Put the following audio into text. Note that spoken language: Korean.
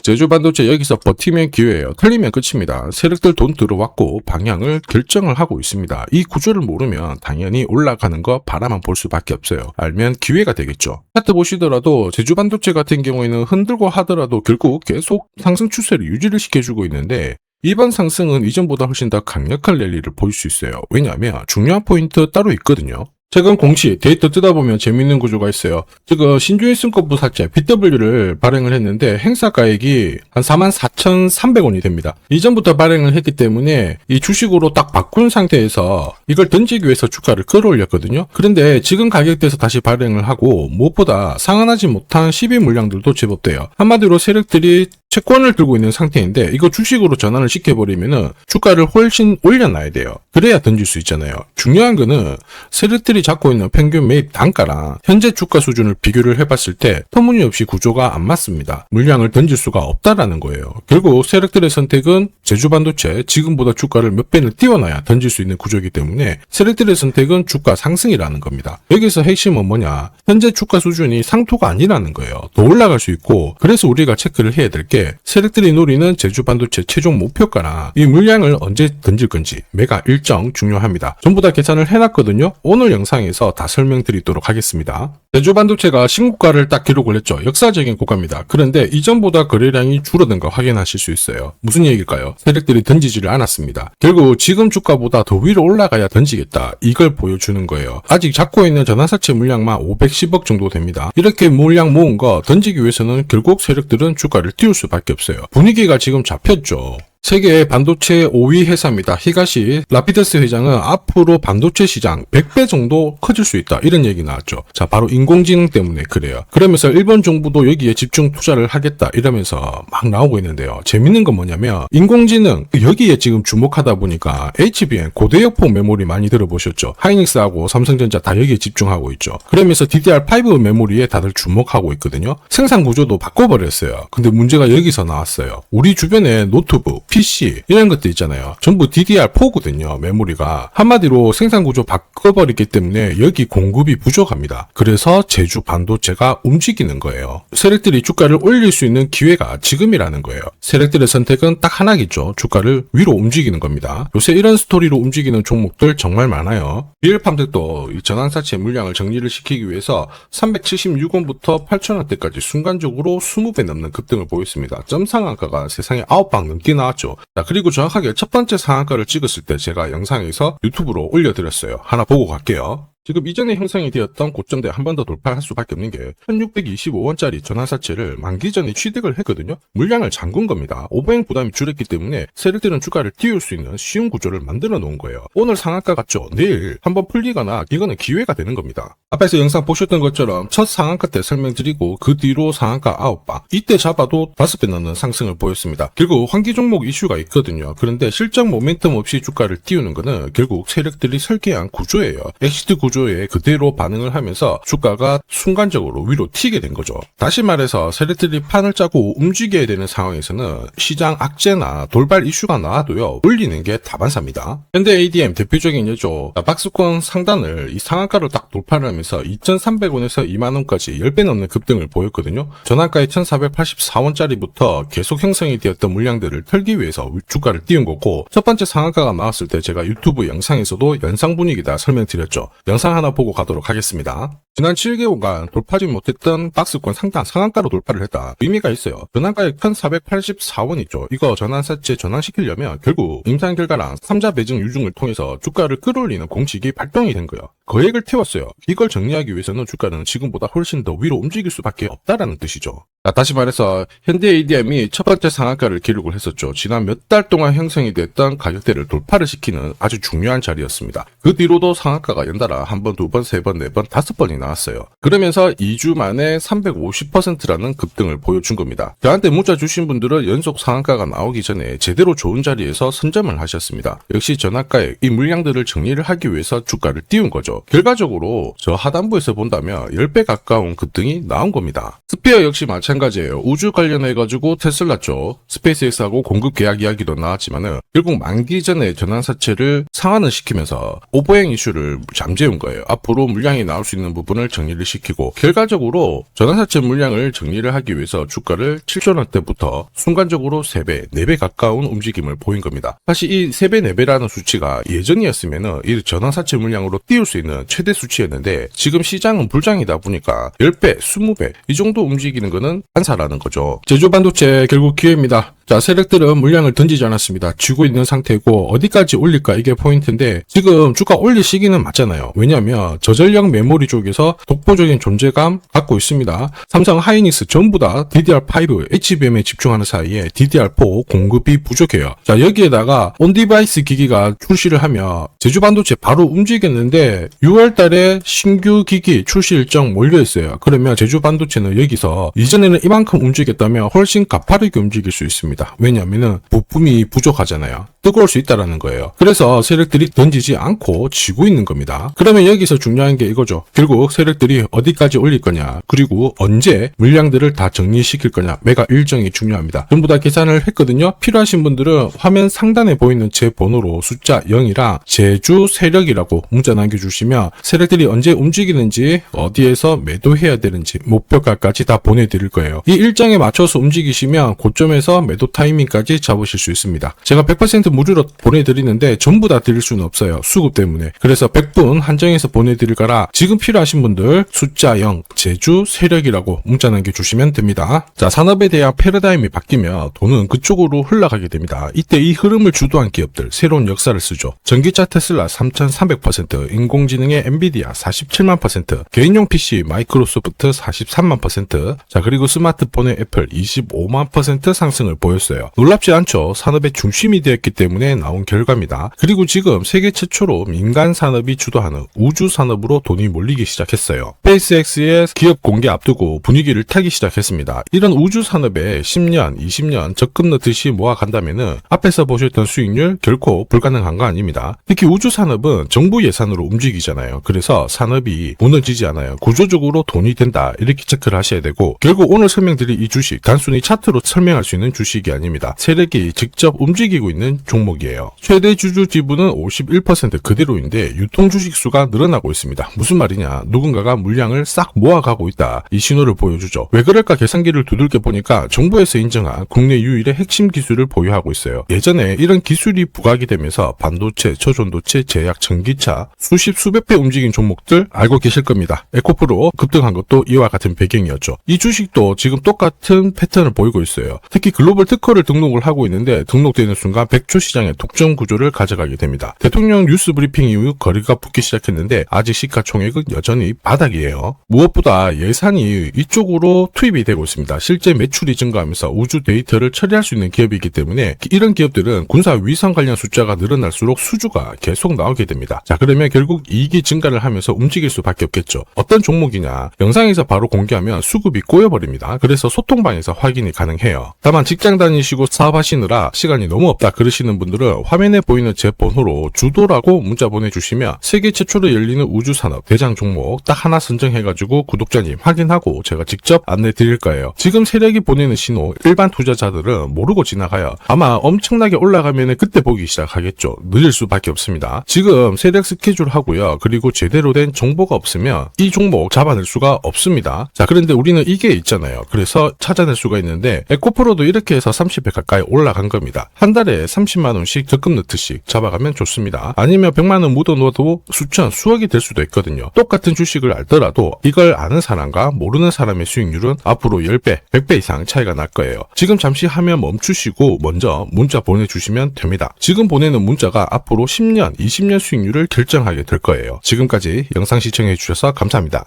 제주 반도체 여기서 버티면 기회예요. 틀리면 끝입니다. 세력들 돈 들어왔고 방향을 결정을 하고 있습니다. 이 구조를 모르면 당연히 올라가는 거 바라만 볼 수밖에 없어요. 알면 기회가 되겠죠. 차트 보시더라도 제주 반도체 같은 경우에는 흔들고 하더라도 결국 계속 상승 추세를 유지를 시켜주고 있는데 이번 상승은 이전보다 훨씬 더 강력한 랠리를 보일 수 있어요. 왜냐하면 중요한 포인트 따로 있거든요. 최근 공시 데이터 뜯어보면 재밌는 구조가 있어요. 지금 신주인증권 사채 BW를 발행을 했는데 행사가액이 한 44,300원이 됩니다. 이전부터 발행을 했기 때문에 이 주식으로 딱 바꾼 상태에서 이걸 던지기 위해서 주가를 끌어올렸거든요. 그런데 지금 가격대에서 다시 발행을 하고 무엇보다 상환하지 못한 12 물량들도 제법 돼요. 한마디로 세력들이 채권을 들고 있는 상태인데 이거 주식으로 전환을 시켜버리면은 주가를 훨씬 올려놔야 돼요. 그래야 던질 수 있잖아요. 중요한 거는 세력들이 잡고 있는 평균 매입 단가랑 현재 주가 수준을 비교를 해봤을 때 터무니없이 구조가 안 맞습니다. 물량을 던질 수가 없다라는 거예요. 결국 세력들의 선택은 제주 반도체 지금보다 주가를 몇 배는 띄워놔야 던질 수 있는 구조이기 때문에 세력들의 선택은 주가 상승이라는 겁니다. 여기서 핵심은 뭐냐? 현재 주가 수준이 상토가 아니라는 거예요. 더 올라갈 수 있고 그래서 우리가 체크를 해야 될 게 세력들이 노리는 제주 반도체 최종 목표가나 이 물량을 언제 던질 건지 매가 일정 중요합니다. 전부 다 계산을 해놨거든요. 오늘 영상에서 다 설명드리도록 하겠습니다. 제주 반도체가 신고가를 딱 기록을 했죠. 역사적인 고가입니다. 그런데 이전보다 거래량이 줄어든 거 확인하실 수 있어요. 무슨 얘기일까요? 세력들이 던지지를 않았습니다. 결국 지금 주가보다 더 위로 올라가야 던지겠다. 이걸 보여주는 거예요. 아직 잡고 있는 전환사채 물량만 510억 정도 됩니다. 이렇게 물량 모은 거 던지기 위해서는 결국 세력들은 주가를 띄울 수밖에 없어요. 분위기가 지금 잡혔죠. 세계 반도체 5위 회사입니다. 히가시 라피더스 회장은 앞으로 반도체 시장 100배 정도 커질 수 있다. 이런 얘기 나왔죠. 자, 바로 인공지능 때문에 그래요. 그러면서 일본 정부도 여기에 집중 투자를 하겠다. 이러면서 막 나오고 있는데요. 재밌는 건 뭐냐면 인공지능 여기에 지금 주목하다 보니까 HBM 고대역폭 메모리 많이 들어보셨죠. 하이닉스하고 삼성전자 다 여기에 집중하고 있죠. 그러면서 DDR5 메모리에 다들 주목하고 있거든요. 생산 구조도 바꿔버렸어요. 근데 문제가 여기서 나왔어요. 우리 주변에 노트북 PC 이런 것들 있잖아요. 전부 DDR4거든요. 메모리가. 한마디로 생산 구조 바꿔버리기 때문에 여기 공급이 부족합니다. 그래서 제주 반도체가 움직이는 거예요. 세력들이 주가를 올릴 수 있는 기회가 지금이라는 거예요. 세력들의 선택은 딱 하나겠죠. 주가를 위로 움직이는 겁니다. 요새 이런 스토리로 움직이는 종목들 정말 많아요. 리얼팜들도 이 전환사채 물량을 정리를 시키기 위해서 376원부터 8,000원대까지 순간적으로 20배 넘는 급등을 보였습니다. 점 상한가가 세상에 9방 넘게 나왔죠. 자, 그리고 정확하게 첫 번째 상한가를 찍었을 때 제가 영상에서 유튜브로 올려드렸어요. 하나 보고 갈게요. 지금 이전에 형성이 되었던 고점대 한 번 더 돌파할 수밖에 없는 게 1625원짜리 전환사채를 만기 전에 취득을 했거든요. 물량을 잠근 겁니다. 오버행 부담이 줄었기 때문에 세력들은 주가를 띄울 수 있는 쉬운 구조를 만들어 놓은 거예요. 오늘 상한가 같죠? 내일 한번 풀리거나 이거는 기회가 되는 겁니다. 앞에서 영상 보셨던 것처럼 첫 상한가 때 설명드리고 그 뒤로 상한가 9방 이때 잡아도 5배 넘는 상승을 보였습니다. 결국 환기 종목 이슈가 있거든요. 그런데 실적 모멘텀 없이 주가를 띄우는 거는 결국 세력들이 설계한 구조예요. 엑시트 구조에 그대로 반응을 하면서 주가가 순간적으로 위로 튀게 된 거죠. 다시 말해서 세력들이 판을 짜고 움직여야 되는 상황에서는 시장 악재나 돌발 이슈가 나와도요 올리는 게 다반사입니다. 현대 ADM 대표적인 예죠. 박스권 상단을 이 상한가로 딱 돌파를 하면서 2,300원에서 2만원까지 10배 넘는 급등을 보였거든요. 전환가의 1,484원짜리부터 계속 형성이 되었던 물량들을 털기 위해서 주가를 띄운 거고 첫 번째 상한가가 나왔을 때 제가 유튜브 영상에서도 연상 분위기다 설명드렸죠. 영상 하나 보고 가도록 하겠습니다. 지난 7개월간 돌파하지 못했던 박스권 상단 상한가로 돌파를 했다. 의미가 있어요. 전환가액 1,484원 있죠. 이거 전환사채 전환시키려면 결국 임상 결과랑 3자 매증 유증을 통해서 주가를 끌어올리는 공식이 발동이 된 거예요. 거액을 태웠어요. 이걸 정리하기 위해서는 주가는 지금보다 훨씬 더 위로 움직일 수밖에 없다라는 뜻이죠. 자, 다시 말해서 현대 ADM이 첫 번째 상한가를 기록을 했었죠. 지난 몇 달 동안 형성이 됐던 가격대를 돌파를 시키는 아주 중요한 자리였습니다. 그 뒤로도 상한가가 연달아 한 번, 두 번, 세 번, 네 번, 5번이 나왔어요. 그러면서 2주 만에 350%라는 급등을 보여준 겁니다. 저한테 문자 주신 분들은 연속 상한가가 나오기 전에 제대로 좋은 자리에서 선점을 하셨습니다. 역시 전환가에 이 물량들을 정리를 하기 위해서 주가를 띄운 거죠. 결과적으로 저 하단부에서 본다면 10배 가까운 급등이 나온 겁니다. 스피어 역시 마찬가지로 마찬가지예요. 우주 관련해가지고 테슬라 쪽 스페이스X하고 공급 계약 이야기도 나왔지만은 결국 만기 전에 전환사채를 상환을 시키면서 오버행 이슈를 잠재운 거예요. 앞으로 물량이 나올 수 있는 부분을 정리를 시키고 결과적으로 전환사채 물량을 정리를 하기 위해서 주가를 7조 원대부터 순간적으로 3배, 4배 가까운 움직임을 보인 겁니다. 사실 이 3배, 4배라는 수치가 예전이었으면은 이 전환사채 물량으로 띄울 수 있는 최대 수치였는데 지금 시장은 불장이다 보니까 10배, 20배 이 정도 움직이는 거는 한사라는 거죠. 제조반도체 결국 기회입니다. 자, 세력들은 물량을 던지지 않았습니다. 쥐고 있는 상태고 어디까지 올릴까 이게 포인트인데 지금 주가 올릴 시기는 맞잖아요. 왜냐하면 저전력 메모리 쪽에서 독보적인 존재감 갖고 있습니다. 삼성, 하이닉스 전부 다 DDR5, HBM에 집중하는 사이에 DDR4 공급이 부족해요. 자, 여기에다가 온디바이스 기기가 출시를 하면 제주반도체 바로 움직였는데 6월 달에 신규 기기 출시 일정 몰려있어요. 그러면 제주반도체는 여기서 이전에는 이만큼 움직였다면 훨씬 가파르게 움직일 수 있습니다. 왜냐하면 부품이 부족하잖아요. 뜨거울 수 있다라는 거예요. 그래서 세력들이 던지지 않고 지고 있는 겁니다. 그러면 여기서 중요한 게 이거죠. 결국 세력들이 어디까지 올릴 거냐, 그리고 언제 물량들을 다 정리시킬 거냐, 매각 일정이 중요합니다. 전부 다 계산을 했거든요. 필요하신 분들은 화면 상단에 보이는 제 번호로 숫자 0이랑 제주 세력이라고 문자 남겨주시면 세력들이 언제 움직이는지, 어디에서 매도해야 되는지 목표가까지 다 보내드릴 거예요. 이 일정에 맞춰서 움직이시면 고점에서 매도 타이밍까지 잡으실 수 있습니다. 제가 100% 무료로 보내드리는데 전부 다 드릴 수는 없어요. 수급 때문에. 그래서 100분 한정해서 보내드릴 거라 지금 필요하신 분들 숫자 0 제주 세력이라고 문자 남겨주시면 됩니다. 자, 산업에 대한 패러다임이 바뀌면 돈은 그쪽으로 흘러가게 됩니다. 이때 이 흐름을 주도한 기업들 새로운 역사를 쓰죠. 전기차 테슬라 3300%, 인공지능의 엔비디아 47만%, 개인용 PC 마이크로소프트 43만%, 자, 그리고 스마트폰의 애플 25만% 상승을 보였어요. 놀랍지 않죠? 산업의 중심이 되었기 때문에 나온 결과입니다. 그리고 지금 세계 최초로 민간 산업이 주도하는 우주 산업으로 돈이 몰리기 시작했어요. 스페이스X의 기업 공개 앞두고 분위기를 타기 시작했습니다. 이런 우주 산업에 10년, 20년 적금 넣듯이 모아간다면은 앞에서 보셨던 수익률 결코 불가능한 거 아닙니다. 특히 우주 산업은 정부 예산으로 움직이잖아요. 그래서 산업이 무너지지 않아요. 구조적으로 돈이 된다 이렇게 체크를 하셔야 되고, 결국 오늘 설명드릴 이 주식 단순히 차트로 설명할 수 있는 주식이 아닙니다. 세력이 직접 움직이고 있는 종목이에요. 최대 주주 지분은 51% 그대로인데 유통 주식 수가 늘어나고 있습니다. 무슨 말이냐? 누군가가 물량을 싹 모아가고 있다. 이 신호를 보여주죠. 왜 그럴까 계산기를 두들겨 보니까 정부에서 인정한 국내 유일의 핵심 기술을 보유하고 있어요. 예전에 이런 기술이 부각이 되면서 반도체, 저전도체, 제약, 전기차 수십 수백 배 움직인 종목들 알고 계실 겁니다. 에코프로 급등한 것도 이와 같은 배경이었죠. 이 주식도 지금 똑같은 패턴을 보이고 있어요. 특히 글로벌 특허를 등록을 하고 있는데 등록되는 순간 100조 시장의 독점 구조를 가져가게 됩니다. 대통령 뉴스 브리핑 이후 거리가 붙기 시작했는데 아직 시가총액은 여전히 바닥이에요. 무엇보다 예산이 이쪽으로 투입이 되고 있습니다. 실제 매출이 증가하면서 우주 데이터를 처리할 수 있는 기업이기 때문에 이런 기업들은 군사 위성 관련 숫자가 늘어날수록 수주가 계속 나오게 됩니다. 자, 그러면 결국 이익이 증가를 하면서 움직일 수밖에 없겠죠. 어떤 종목이냐? 영상에서 바로 공개하면 수급이 꼬여버립니다. 그래서 소통방에서 확인이 가능해요. 다만 직장 다니시고 사업하시느라 시간이 너무 없다 그러시는 분들은 화면에 보이는 제 번호로 주도라고 문자 보내주시면 세계 최초로 열리는 우주산업 대장 종목 딱 하나 선정해가지고 구독자님 확인하고 제가 직접 안내 드릴 거예요. 지금 세력이 보내는 신호 일반 투자자들은 모르고 지나가요. 아마 엄청나게 올라가면 그때 보기 시작하겠죠. 늦을 수밖에 없습니다. 지금 세력 스케줄 하고요. 그리고 제대로 된 정보가 없으면 이 종목 잡아낼 수가 없습니다. 자, 그런데 우리는 이게 있잖아요. 그래서 찾아낼 수가 있는데 에코프로도 이렇게 해서 30배 가까이 올라간 겁니다. 한 달에 30만원씩 적금 넣듯이 잡아가면 좋습니다. 아니면 100만원 묻어놓아도 수천, 수억이 될 수도 있거든요. 똑같은 주식을 알더라도 이걸 아는 사람과 모르는 사람의 수익률은 앞으로 10배, 100배 이상 차이가 날 거예요. 지금 잠시 화면 멈추시고 먼저 문자 보내주시면 됩니다. 지금 보내는 문자가 앞으로 10년, 20년 수익률을 결정하게 될 거예요. 지금까지 영상 시청해주셔서 감사합니다.